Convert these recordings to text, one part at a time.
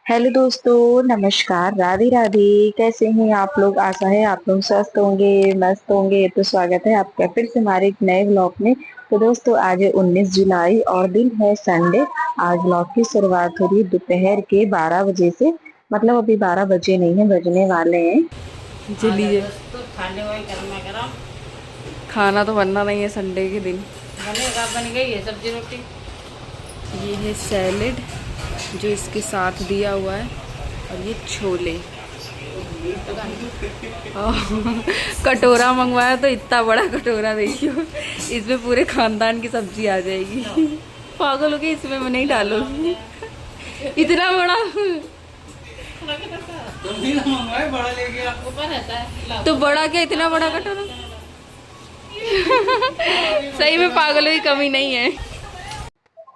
Hello दोस्तों, नमस्कार, राधे राधे। कैसे हैं आप लोग? आशा है आप लोग स्वस्थ होंगे, मस्त होंगे। तो स्वागत है आपका फिर से हमारे एक नए ब्लॉग में। तो दोस्तों, आज है 19 जुलाई और दिन है संडे। आज ब्लॉग की शुरुआत हो रही है दोपहर के 12 बजे से। मतलब अभी 12 बजे नहीं है, बजने वाले हैं। चलिए। दोस्तों खाने वही गर्मा गर्म खाना तो बनना नहीं है संडे के दिन। बनेगा। बन गई है सब्जी रोटी। ये है सैलेड जो इसके साथ दिया हुआ है, और ये छोले। कटोरा मंगवाया तो इतना बड़ा कटोरा देखियो, इसमें पूरे खानदान की सब्जी आ जाएगी। पागल हो गई, इसमें मैं नहीं डालूंगी इतना बड़ा। मंगवाए बड़ा लेके आपको ऊपर रहता है तो बड़ा क्या, इतना बड़ा कटोरा? सही में पागलों की कमी नहीं है।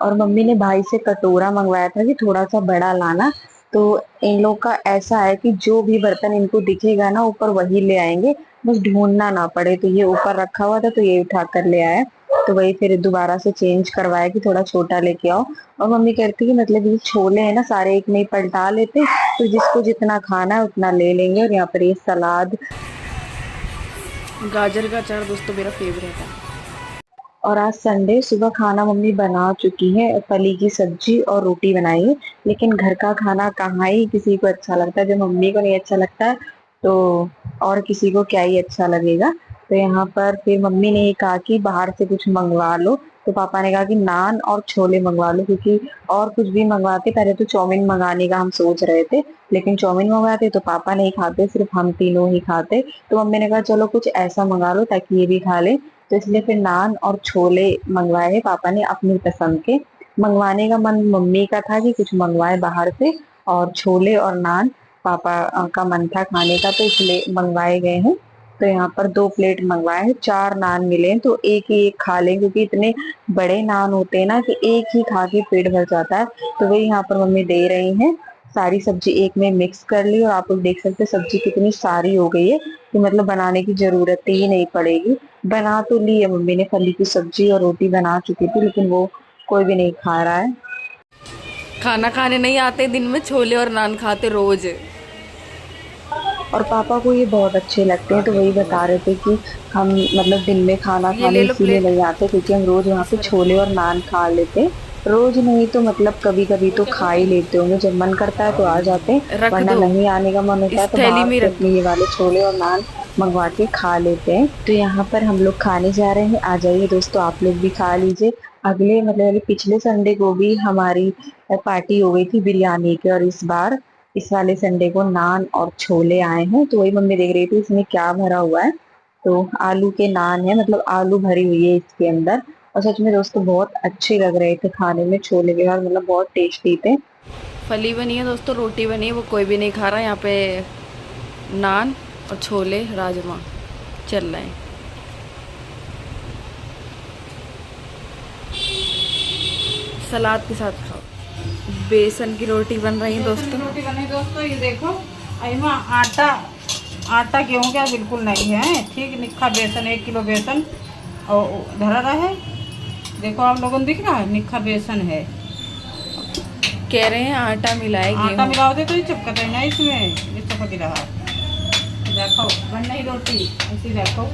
और मम्मी ने भाई से कटोरा मंगवाया था कि थोड़ा सा बड़ा लाना। तो इन लोग का ऐसा है कि जो भी बर्तन इनको दिखेगा ना ऊपर वही ले आएंगे, बस ढूंढना ना पड़े। तो ये ऊपर रखा हुआ था तो ये उठा कर ले आया। तो वही फिर दोबारा से चेंज करवाया कि थोड़ा छोटा लेके आओ। और मम्मी कहती है कि मतलब ये छोले है ना, सारे एक में ही पलटा लेते, तो जिसको जितना खाना है उतना ले लेंगे। और यहाँ पर ये सलाद। गाजर का अचार दोस्तों मेरा फेवरेट है। और आज संडे, सुबह खाना मम्मी बना चुकी है, फली की सब्जी और रोटी बनाई है। लेकिन घर का खाना कहाँ ही किसी को अच्छा लगता है। जब मम्मी को नहीं अच्छा लगता है तो और किसी को क्या ही अच्छा लगेगा। तो यहाँ पर फिर मम्मी ने ये कहा कि बाहर से कुछ मंगवा लो। तो पापा ने कहा कि नान और छोले मंगवा लो, क्योंकि और कुछ भी मंगवाते। पहले तो चाउमीन मंगाने का हम सोच रहे थे, लेकिन चाउमीन मंगवाते तो पापा नहीं खाते, सिर्फ हम तीनों ही खाते। तो मम्मी ने कहा चलो कुछ ऐसा मंगा लो ताकि ये भी खा ले। तो इसलिए फिर नान और छोले मंगवाए हैं पापा ने अपनी पसंद के। मंगवाने का मन मम्मी का था कि कुछ मंगवाए बाहर से, और छोले और नान पापा का मन था खाने का, तो इसलिए मंगवाए गए हैं। तो यहाँ पर 2 प्लेट मंगवाए हैं, 4 नान मिले हैं, तो एक ही एक खा लें, क्योंकि इतने बड़े नान होते हैं ना कि एक ही खा के पेट भर जाता है। तो वही यहाँ पर मम्मी दे रही हैं। सारी सब्जी एक में मिक्स कर ली, और आप लोग देख सकते हैं सब्जी कितनी सारी हो गई है कि मतलब बनाने की जरूरत ही नहीं पड़ेगी। बना तो ली है मम्मी ने, फली की सब्जी और रोटी बना चुकी थी, लेकिन वो कोई भी नहीं खा रहा है। खाना खाने नहीं आते, दिन में छोले और नान खाते रोज। और पापा को ये बहुत अच्छे लगते हैं, तो वही बता रहे थे कि हम मतलब दिन में खाना ये ले खाने लो इसीलिए प्लेट, नहीं आते क्योंकि हम रोज वहाँ पे इसमें रख छोले दो। और नान खा लेते हैं। रोज नहीं तो मतलब कभी कभी तो खा ही लेते होंगे, जब मन करता है तो आ जाते हैं, रख वरना दो, नहीं आने का मन होता है इस तो थैली बाहर में से रख अपने दो। ये वाले छोले और नान मंगवा के खा लेते हैं। तो यहाँ पर हम लोग खाने जा रहे हैं, आ जाइए दोस्तों, आप लोग भी खा लीजिए। अगले मतलब अभी पिछले संडे को भी हमारी पार्टी हो गई थी बिरयानी की, और इस वाले संडे को नान और छोले आए हैं। तो वही मम्मी देख रही थी इसमें क्या भरा हुआ है। तो आलू के नान है, मतलब आलू भरी हुई है इसके अंदर। और सच में दोस्तों बहुत अच्छे लग रहे थे खाने में, छोले के साथ, मतलब बहुत टेस्टी थे। फली बनी है दोस्तों, रोटी बनी है, वो कोई भी नहीं खा रहा। यहाँ पे नान और छोले राजमा चल रहे हैं। सलाद के साथ खाओ। बेसन की रोटी बन रही है बेसन की दोस्तों। रोटी बनी दोस्तों। ये देखो अइमा आटा आटा गेहूं का बिल्कुल नहीं है। ठीक निक्खा बेसन, 1 किलो बेसन और धरा रहा है। देखो आप लोगों को दिख रहा है, निक्खा बेसन है। कह रहे हैं आटा मिलाए आटा गेहूँ। मिलाओगे तो ये चिपकता है ना इसमें, ये चिपक ही रहा। देखो बन रही रोटी ऐसी देखो।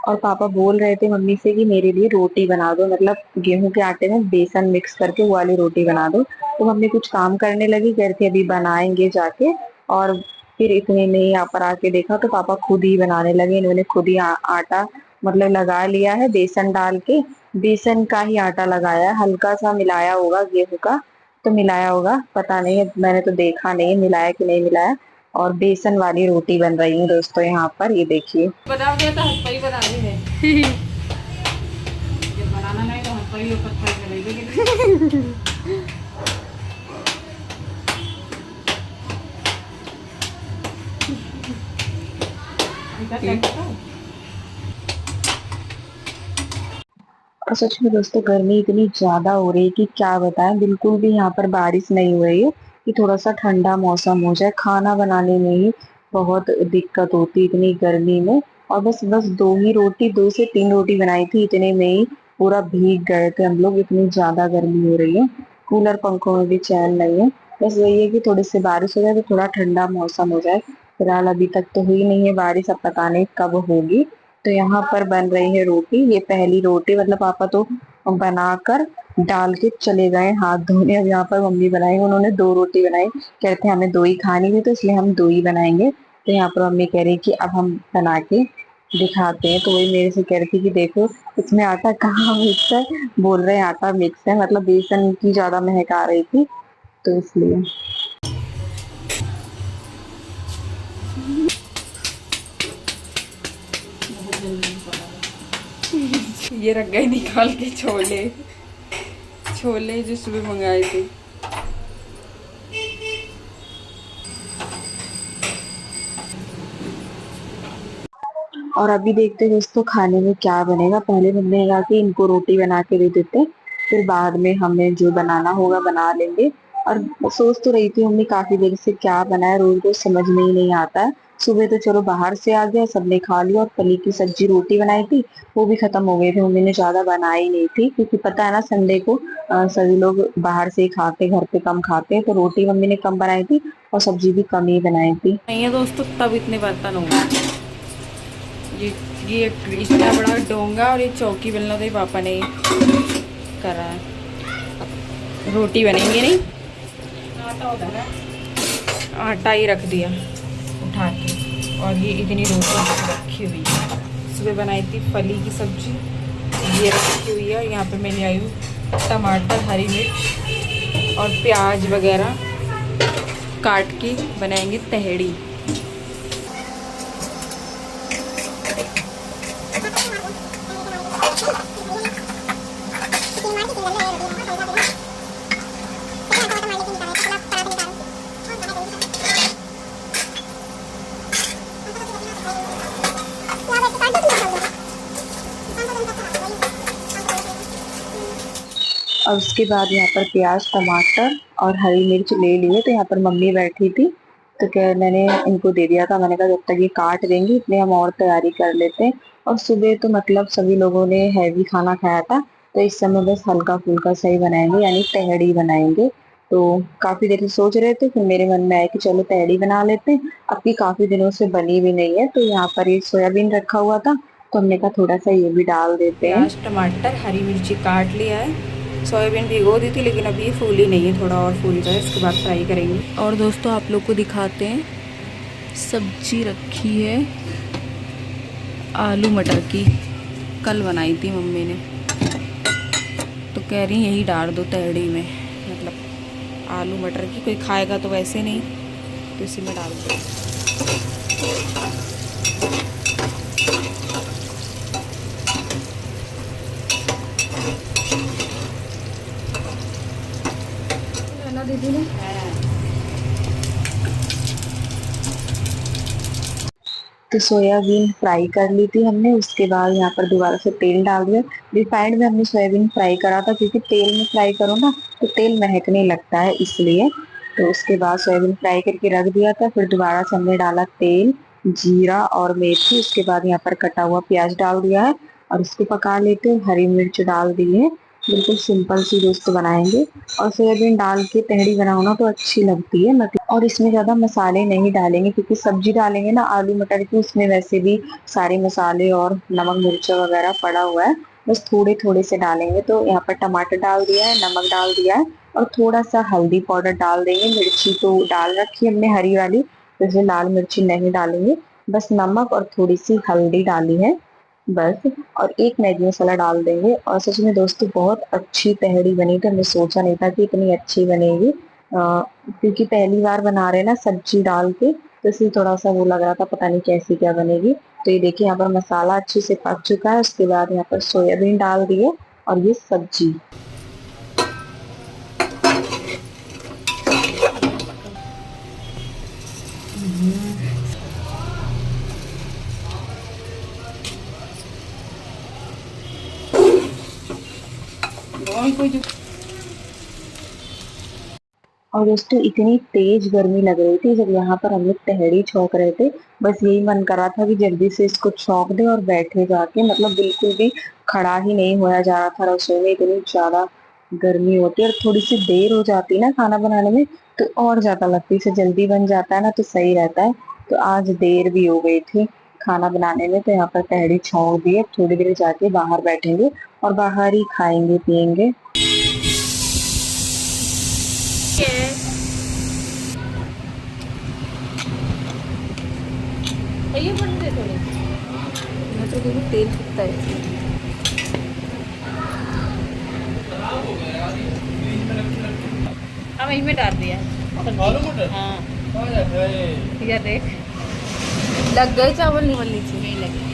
और पापा बोल रहे थे मम्मी से कि मेरे लिए रोटी बना दो, मतलब गेहूं के आटे में बेसन मिक्स करके वो वाली रोटी बना दो। तो मम्मी कुछ काम करने लगी, कह रही थी अभी बनाएंगे जाके। और फिर इतने में यहाँ पर आके देखा तो पापा खुद ही बनाने लगे। इन्होंने खुद ही आटा मतलब लगा लिया है, बेसन डाल के। बेसन का ही आटा लगाया है, हल्का सा मिलाया होगा गेहूं का, तो मिलाया होगा, पता नहीं है, मैंने तो देखा नहीं है मिलाया कि नहीं मिलाया। और बेसन वाली रोटी बन रही है दोस्तों यहाँ पर, ये देखिए। बना दिया तो हथपई बना दी है। जब बनाना नहीं तो हथपई और पत्थर चलेगी। और सच में दोस्तों गर्मी इतनी ज्यादा हो रही है कि क्या बताएं। बिल्कुल भी यहाँ पर बारिश नहीं हो रही है कि थोड़ा सा ठंडा मौसम हो जाए। खाना बनाने में ही बहुत दिक्कत होती है इतनी गर्मी में। और बस बस 2 ही रोटी, 2 से 3 रोटी बनाई थी, इतने में ही पूरा भीग गए थे हम लोग, इतनी ज्यादा गर्मी हो रही है। कूलर पंखों में भी चैन नहीं है। बस वही है कि थोड़ी सी बारिश हो जाए तो थोड़ा ठंडा मौसम हो जाए। फिलहाल अभी तक तो हुई नहीं है बारिश, अब पता नहीं कब होगी। तो यहाँ पर बन रही है रोटी, ये पहली रोटी, मतलब पापा तो बनाकर डाल के चले गए हाथ धोने। अब यहाँ पर मम्मी बनाएंगे, उन्होंने 2 रोटी बनाई, कहते हैं हमें 2 ही खानी थी तो इसलिए हम 2 ही बनाएंगे। तो यहाँ पर मम्मी कह रही कि अब हम बना के दिखाते हैं। तो वही मेरे से कह रही थी कि देखो इसमें आटा कहाँ मिक्स है, बोल रहे हैं आटा मिक्स है, मतलब बेसन की ज्यादा महक आ रही थी तो इसलिए। ये रख गए निकाल के छोले, छोले जो सुबह मंगाए थे। और अभी देखते हैं दोस्तों खाने में क्या बनेगा। पहले मम्मी ने कहा कि इनको रोटी बना के दे देते, फिर बाद में हमें जो बनाना होगा बना लेंगे। और सोच तो रही थी मम्मी काफी देर से क्या बनाए, रोज रोज समझ में ही नहीं आता है। सुबह तो चलो बाहर से आ गया, सबने खा लिया, और फली की सब्जी रोटी बनाई थी वो भी खत्म हो गई थी। मम्मी ने ज्यादा बनाई नहीं थी क्योंकि पता है ना संडे को सभी लोग बाहर से ही खाते, घर पे कम खाते हैं, तो रोटी मम्मी ने कम बनाई थी और सब्जी भी कम ही बनाई थी। नहीं है दोस्तों, तब इतने बर्तन होंगे। ये ये इतना बड़ा डोंगा और ये चौकी बेलना तो ये पापा ने करा है। रोटी बनेंगे नहीं, आटा ही रख दिया उठा के, और ये इतनी रोटी रखी हुई है। सुबह बनाई थी फली की सब्जी, ये रखी हुई है। और यहाँ पे मैं ले आई हूँ टमाटर, हरी मिर्च और प्याज वगैरह काट के बनाएंगे तहड़ी। और उसके बाद यहाँ पर प्याज, टमाटर और हरी मिर्च ले लिए। तो यहाँ पर मम्मी बैठी थी तो क्या मैंने इनको दे दिया था, मैंने कहा जब तक ये काट देंगी इसलिए हम और तैयारी कर लेते हैं। और सुबह तो मतलब सभी लोगों ने हैवी खाना खाया था, तो इस समय बस हल्का फुल्का सही बनाएंगे, यानी तहड़ी बनाएंगे। तो काफी देर से सोच रहे थे, फिर मेरे मन में आया कि चलो तहड़ी बना लेते हैं, अब की काफी दिनों से बनी भी नहीं है। तो यहाँ पर ये सोयाबीन रखा हुआ था तो हमने कहा थोड़ा सा ये भी डाल देते हैं। प्याज, टमाटर, हरी मिर्ची काट लिया है। सोयाबीन भिगो दी थी लेकिन अभी ये फूली नहीं है, थोड़ा और फूल जाए इसके बाद फ्राई करेंगे। और दोस्तों आप लोग को दिखाते हैं, सब्जी रखी है आलू मटर की, कल बनाई थी मम्मी ने, तो कह रही यही डाल दो तहड़ी में, मतलब आलू मटर की, कोई खाएगा तो वैसे नहीं तो इसी में डाल दो। दीदी ने तो सोयाबीन फ्राई कर ली थी हमने, उसके बाद यहाँ पर दोबारा से तेल डाल दिया। रिफाइंड में हमने सोयाबीन फ्राई करा था क्योंकि तेल में फ्राई करो ना तो तेल महकने लगता है इसलिए। तो उसके बाद सोयाबीन फ्राई करके रख दिया था, फिर दोबारा से हमने डाला तेल, जीरा और मेथी। उसके बाद यहाँ पर कटा हुआ प्याज डाल दिया है और इसको पका लेते हैं। हरी मिर्च डाल दी है। बिल्कुल सिंपल सी दोस्त बनाएंगे। और सोयाबीन डाल के तहड़ी बनाओ ना तो अच्छी लगती है, मतलब। और इसमें ज्यादा मसाले नहीं डालेंगे क्योंकि सब्जी डालेंगे ना आलू मटर की, उसमें वैसे भी सारे मसाले और नमक मिर्च वगैरह पड़ा हुआ है, बस थोड़े थोड़े से डालेंगे। तो यहाँ पर टमाटर डाल दिया है, नमक डाल दिया है और थोड़ा सा हल्दी पाउडर डाल देंगे। मिर्ची तो डाल रखी है हमने हरी वाली, तो इसमें लाल मिर्ची नहीं डालेंगे, बस नमक और थोड़ी सी हल्दी डाली है बस। और एक मैगी मसाला डाल देंगे। और सच में दोस्तों बहुत अच्छी तहड़ी बनी थी, हमने सोचा नहीं था कि इतनी अच्छी बनेगी। क्योंकि पहली बार बना रहे ना सब्जी डाल के, तो इसलिए थोड़ा सा वो लग रहा था पता नहीं कैसी क्या बनेगी। तो ये देखिए यहाँ पर मसाला अच्छे से पक चुका है। उसके बाद यहाँ पर सोयाबीन डाल दिए और ये सब्जी। और दोस्तों इतनी तेज गर्मी लग रही थी जब यहाँ पर हम लोग तहड़ी छौंक रहे थे, बस यही मन कर रहा था कि जल्दी से इसको छौंक दे और बैठे जाके, मतलब बिल्कुल भी खड़ा ही नहीं होया जा रहा था रसोई में, इतनी ज्यादा गर्मी होती है और थोड़ी सी देर हो जाती है ना खाना बनाने में तो और ज्यादा लगती है। इसे जल्दी बन जाता है ना तो सही रहता है। तो आज देर भी हो गई थी खाना बनाने में, तो यहाँ पर तहड़ी छोड़ दी है। थोड़ी देर जाके बाहर बैठेंगे और बाहर ही खाएंगे पियेंगे। ये बन दे थोड़े, मैं तो देखो तेल कितना है। हाँ वहीं में डाल दिया। हाँ ये देख, लग गए चावल, नहीं बननी चाहिए, नहीं लगे।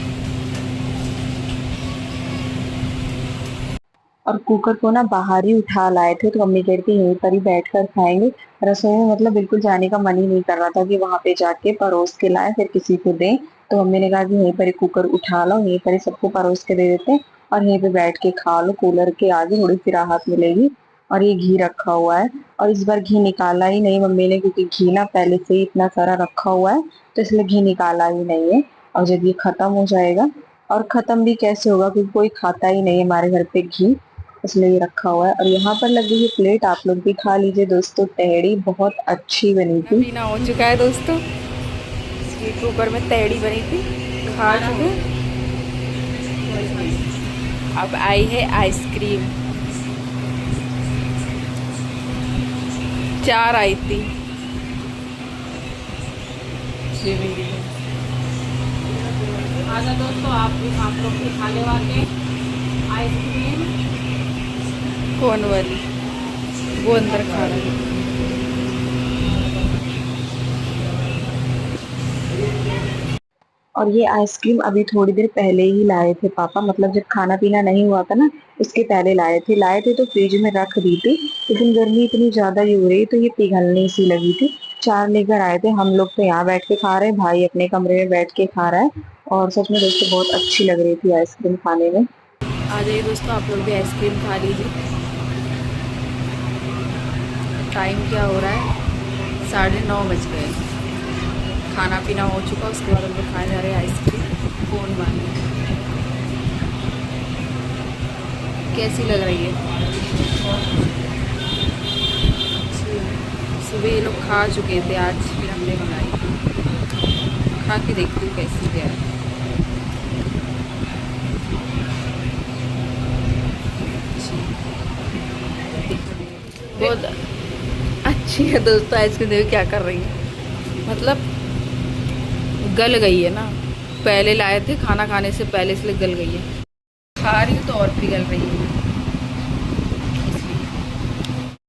और कुकर को ना बाहर ही उठा लाए थे, तो मम्मी कह रही थी यहीं पर ही बैठ कर खाएंगे। रसोई में मतलब बिल्कुल जाने का मन ही नहीं कर रहा था कि वहां पे जाके परोस के लाए फिर किसी को दें। तो मम्मी ने कहा कि यहीं पर ही कुकर उठा लो, यहीं पर ही सबको परोस के दे देते हैं और यहीं पे बैठ के खा लो, कूलर के आगे थोड़ी सी राहत मिलेगी। और ये घी रखा हुआ है और इस बार घी निकाला ही नहीं मम्मी ने, क्योंकि घी ना पहले से ही इतना सारा रखा हुआ है, तो इसलिए घी निकाला ही नहीं है। और जब ये खत्म हो जाएगा, और खत्म भी कैसे होगा क्योंकि कोई खाता ही नहीं है हमारे घर पे घी, इसलिए ये रखा हुआ है। और यहाँ पर लगी हुई प्लेट, आप लोग भी खा लीजिए दोस्तों। तहड़ी बहुत अच्छी बनी थी। पीना हो चुका है दोस्तों, स्वीट कुकर में तहड़ी बनी थी, खा चुके। अब आई है आइसक्रीम, 4 आई थी। आजा दोस्तों, आप लोग भी खा ले वाके आइसक्रीम। कौन वाली? वो अंदर खा रहा है। और ये आइसक्रीम अभी थोड़ी देर पहले ही लाए थे पापा, मतलब जब खाना पीना नहीं हुआ था ना उसके पहले लाए थे तो फ्रिज में रख दी थी। लेकिन गर्मी इतनी ज्यादा ही हो रही तो ये पिघलने सी लगी थी। 4 लेकर आए थे, हम लोग तो यहाँ बैठ के खा रहे हैं, भाई अपने कमरे में बैठ के खा रहा है। और सच में दोस्तों बहुत अच्छी लग रही थी आइसक्रीम खाने में। आ जाइए दोस्तों, आप लोग भी आइसक्रीम खा लीजिए। टाइम क्या हो रहा है? 9:30 बज गए। खाना पीना हो चुका, उसके बाद हम लोग खाए जा रहे हैं आइसक्रीम। कौन वाली कैसी लग रही है? सुबह ये लोग खा चुके थे, आज फिर हमने बनाई। खा के देखती हूँ कैसी है। बहुत अच्छी है दोस्तों आइसक्रीम। देखो क्या कर रही है, मतलब गल गई है ना, पहले लाए थे खाना खाने से पहले, इसलिए गल गई है। खा रही हूँ तो और पिघल रही है।